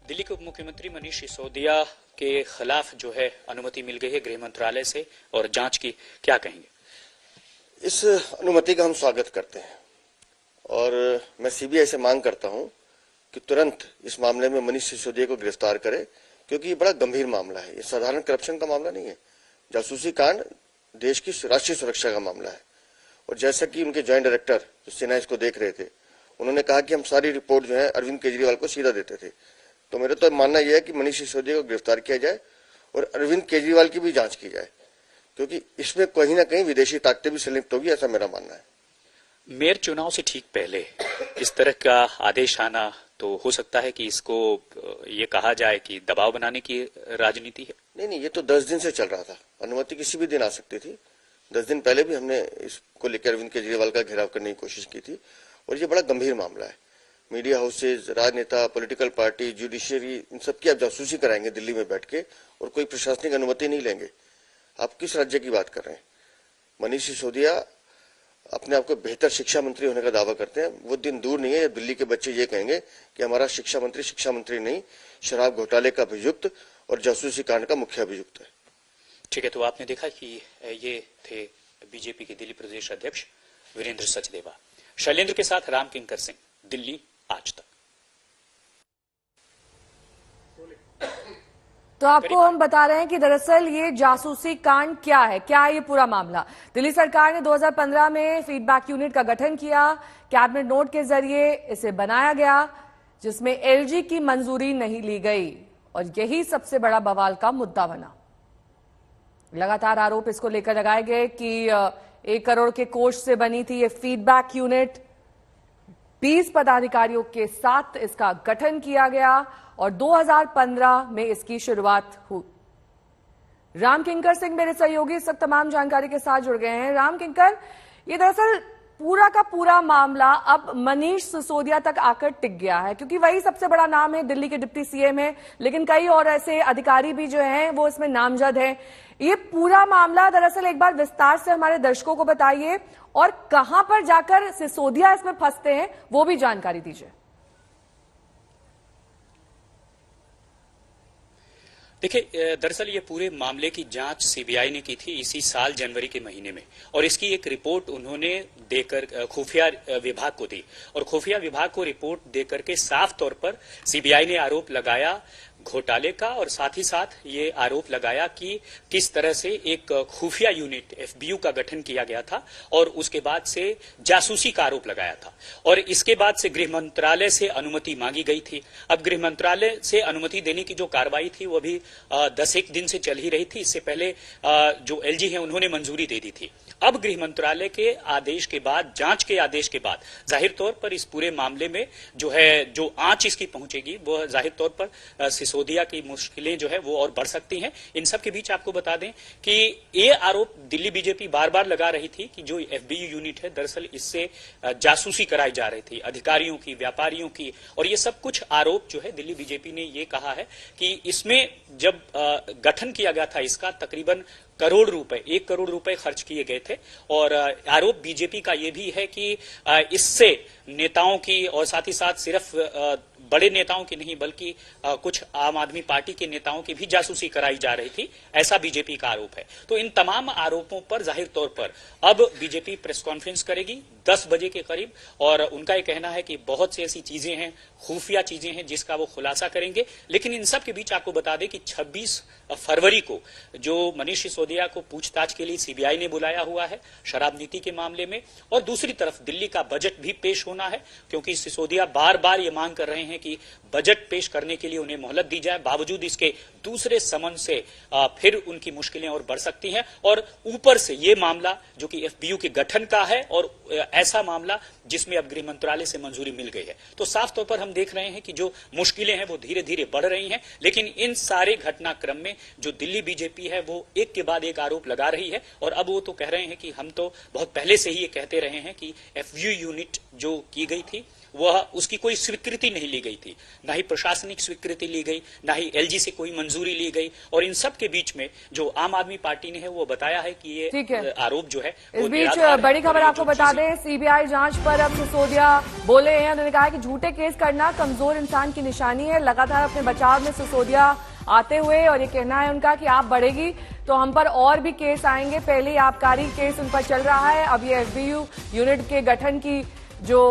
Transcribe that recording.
दिल्ली के उप मुख्यमंत्री मनीष सिसोदिया के खिलाफ जो है अनुमति मिल गई है गृह मंत्रालय से और जांच की, क्या कहेंगे? इस अनुमति का हम स्वागत करते हैं और मैं सीबीआई से मांग करता हूं कि तुरंत इस मामले में मनीष सिसोदिया को गिरफ्तार करे, क्योंकि ये बड़ा गंभीर मामला है। ये साधारण करप्शन का मामला नहीं है। जासूसी कांड देश की राष्ट्रीय सुरक्षा का मामला है। और जैसा कि उनके ज्वाइंट डायरेक्टर जो सिन्हा इसको देख रहे थे, उन्होंने कहा कि हम सारी रिपोर्ट जो है अरविंद केजरीवाल को सीधा देते थे। तो मेरा तो मानना यह है कि मनीष सिसोदिया को गिरफ्तार किया जाए और अरविंद केजरीवाल की भी जांच की जाए, क्योंकि इसमें कहीं ना कहीं विदेशी ताकतें भी संलिप्त होगी, ऐसा मेरा मानना है। मेयर चुनाव से ठीक पहले इस तरह का आदेश आना, तो हो सकता है कि इसको ये कहा जाए कि दबाव बनाने की राजनीति है। नहीं, ये तो 10 दिन से चल रहा था। अनुमति किसी भी दिन आ सकती थी। 10 दिन पहले भी हमने इसको लेकर अरविंद केजरीवाल का घेराव करने की कोशिश की थी। और ये बड़ा गंभीर मामला है। मीडिया हाउसेज, राजनेता, पॉलिटिकल पार्टी, जुडिशियरी, इन सबकी आप जासूसी कराएंगे दिल्ली में बैठ के और कोई प्रशासनिक अनुमति नहीं लेंगे। आप किस राज्य की बात कर रहे हैं? मनीष सिसोदिया अपने आप को बेहतर शिक्षा मंत्री होने का दावा करते हैं। वो दिन दूर नहीं है जब दिल्ली के बच्चे ये कहेंगे कि हमारा शिक्षा मंत्री नहीं, शराब घोटाले का अभियुक्त और जासूसी कांड का मुख्य अभियुक्त है। ठीक है, तो आपने देखा कि ये थे बीजेपी के दिल्ली प्रदेश अध्यक्ष वीरेंद्र सचदेवा। शैलेंद्र के साथ राम किंकर सिंह, दिल्ली आज तक। तो आपको हम बता रहे हैं कि दरअसल ये जासूसी कांड क्या है, क्या है ये पूरा मामला। दिल्ली सरकार ने 2015 में फीडबैक यूनिट का गठन किया। कैबिनेट नोट के जरिए इसे बनाया गया, जिसमें एलजी की मंजूरी नहीं ली गई और यही सबसे बड़ा बवाल का मुद्दा बना। लगातार आरोप इसको लेकर लगाए गए कि 1 करोड़ के कोष से बनी थी ये फीडबैक यूनिट। 20 पदाधिकारियों के साथ इसका गठन किया गया और 2015 में इसकी शुरुआत हुई। राम किंकर सिंह मेरे सहयोगी इस वक्त तमाम जानकारी के साथ जुड़ गए हैं। राम किंकर, ये दरअसल पूरा का पूरा मामला अब मनीष सिसोदिया तक आकर टिक गया है, क्योंकि वही सबसे बड़ा नाम है, दिल्ली के डिप्टी सीएम है, लेकिन कई और ऐसे अधिकारी भी जो हैं वो इसमें नामजद हैं। ये पूरा मामला दरअसल एक बार विस्तार से हमारे दर्शकों को बताइए और कहां पर जाकर सिसोदिया इसमें फंसते हैं वो भी जानकारी दीजिए। देखिए, दरअसल ये पूरे मामले की जांच सीबीआई ने की थी इसी साल जनवरी के महीने में, और इसकी एक रिपोर्ट उन्होंने देकर खुफिया विभाग को दी। और खुफिया विभाग को रिपोर्ट देकर के साफ तौर पर सीबीआई ने आरोप लगाया घोटाले का, और साथ ही साथ ये आरोप लगाया कि किस तरह से एक खुफिया यूनिट एफबीयू का गठन किया गया था और उसके बाद से जासूसी का आरोप लगाया था। और इसके बाद से गृह मंत्रालय से अनुमति मांगी गई थी। अब गृह मंत्रालय से अनुमति देने की जो कार्रवाई थी वो भी 10-1 दिन से चल ही रही थी। इससे पहले जो एलजी है उन्होंने मंजूरी दे दी थी। अब गृह मंत्रालय के आदेश के बाद, जांच के आदेश के बाद, जाहिर तौर पर इस पूरे मामले में जो आंच इसकी पहुंचेगी वो जाहिर तौर पर सिसोदिया की मुश्किलें जो है वो और बढ़ सकती हैं। इन सब के बीच आपको बता दें कि ये आरोप दिल्ली बीजेपी बार बार लगा रही थी कि जो एफबीयू यूनिट है दरअसल इससे जासूसी कराई जा रही थी अधिकारियों की, व्यापारियों की। और ये सब कुछ आरोप जो है दिल्ली बीजेपी ने ये कहा है कि इसमें जब गठन किया गया था इसका तकरीबन 1 करोड़ रुपए खर्च किए गए थे। और आरोप बीजेपी का यह भी है कि इससे नेताओं की और साथ ही साथ सिर्फ बड़े नेताओं की नहीं बल्कि कुछ आम आदमी पार्टी के नेताओं की भी जासूसी कराई जा रही थी, ऐसा बीजेपी का आरोप है। तो इन तमाम आरोपों पर जाहिर तौर पर अब बीजेपी प्रेस कॉन्फ्रेंस करेगी 10 बजे के करीब, और उनका यह कहना है कि बहुत सी ऐसी चीजें हैं, खुफिया चीजें हैं जिसका वो खुलासा करेंगे। लेकिन इन सब के बीच आपको बता दें कि 26 फरवरी को जो मनीष सिसोदिया को पूछताछ के लिए सीबीआई ने बुलाया हुआ है शराब नीति के मामले में, और दूसरी तरफ दिल्ली का बजट भी पेश होना है, क्योंकि सिसोदिया बार बार ये मांग कर रहे हैं कि बजट पेश करने के लिए उन्हें मोहलत दी जाए। बावजूद इसके दूसरे समन से फिर उनकी मुश्किलें और बढ़ सकती हैं। और ऊपर से ये मामला जो कि एफबीयू के गठन का है और ऐसा मामला जिसमें अब गृह मंत्रालय से मंजूरी मिल गई है, तो साफ तौर पर हम देख रहे हैं कि जो मुश्किलें हैं वो धीरे धीरे बढ़ रही हैं। लेकिन इन सारे घटनाक्रम में जो दिल्ली बीजेपी है वो एक के बाद एक आरोप लगा रही है। और अब वो तो कह रहे हैं कि हम तो बहुत पहले से ही ये कहते रहे हैं कि एफबीयू यूनिट जो की गई थी वह उसकी कोई स्वीकृति नहीं ली गई थी, ना ही प्रशासनिक स्वीकृति ली गई, ना ही एलजी से कोई मंजूरी ली गई। और इन सब के बीच में जो आम आदमी पार्टी ने है वो बताया है कि ये आरोप जो है इस बीच बड़ी खबर आपको बता दें, सीबीआई जांच पर पर अब सिसोदिया बोले हैं। उन्होंने कहा कि झूठे केस करना कमजोर इंसान की निशानी है। लगातार अपने बचाव में सिसोदिया आते हुए और ये कहना है उनका कि आप बढ़ेगी तो हम पर और भी केस आएंगे। पहले ही आबकारी केस उन पर चल रहा है, अब ये एफबीयू यूनिट के गठन की जो